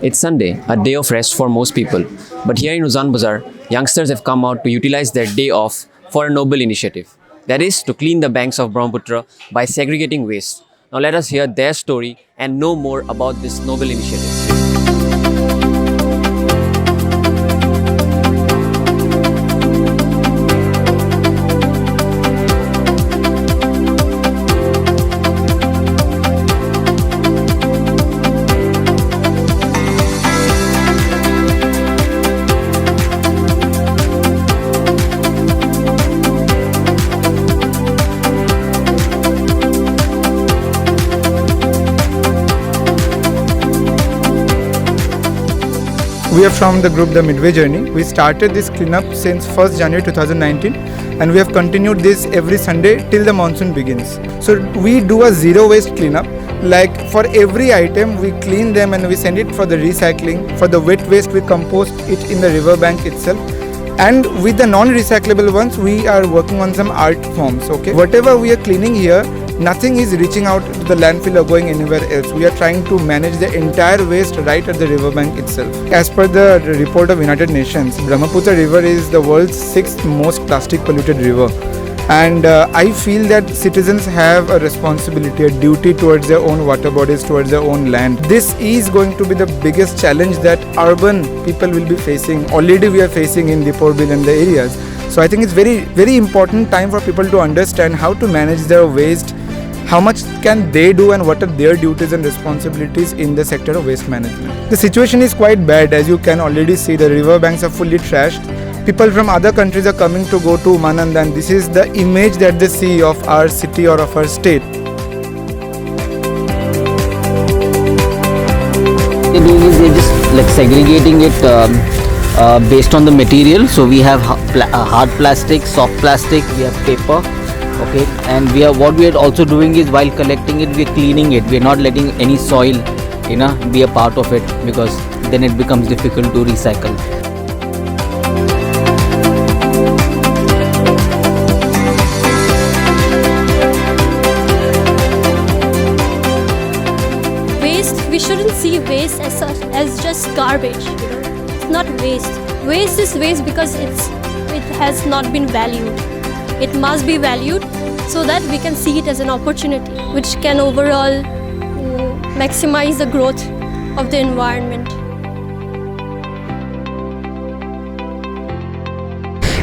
It's Sunday, a day of rest for most people. But here in Uzan Bazar, youngsters have come out to utilize their day off for a noble initiative. That is, to clean the banks of Brahmaputra by segregating waste. Now let us hear their story and know more about this noble initiative. We are from the group The Midway Journey. We started this cleanup since 1st January 2019 and we have continued this every Sunday till the monsoon begins. So we do a zero waste cleanup. Like for every item we clean them and we send it for the recycling. For the wet waste we compost it in the river bank itself. And with the non-recyclable ones we are working on some art forms. Okay, whatever we are cleaning here, nothing is reaching out to the landfill or going anywhere else. We are trying to manage the entire waste right at the riverbank itself. As per the report of United Nations, Brahmaputra River is the world's 6th most plastic polluted river. And I feel that citizens have a responsibility, a duty towards their own water bodies, towards their own land. This is going to be the biggest challenge that urban people will be facing. Already we are facing in Deeporbil and the areas. So I think it's very important time for people to understand how to manage their waste, how much can they do and what are their duties and responsibilities in the sector of waste management. The situation is quite bad. As you can already see, the river banks are fully trashed. People from other countries are coming to go to Umanand and this is the image that they see of our city or of our state. They're doing is they're just like segregating it based on the material. So we have hard plastic, soft plastic, we have paper. Okay, and what we are also doing is while collecting it, we are cleaning it. We are not letting any soil, be a part of it because then it becomes difficult to recycle. Waste, we shouldn't see waste as such, as just garbage. It's not waste. Waste is waste because it has not been valued. It must be valued so that we can see it as an opportunity which can overall maximize the growth of the environment.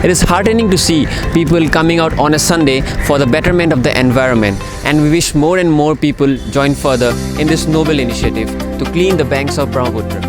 It is heartening to see people coming out on a Sunday for the betterment of the environment, and we wish more and more people join further in this noble initiative to clean the banks of Brahmaputra.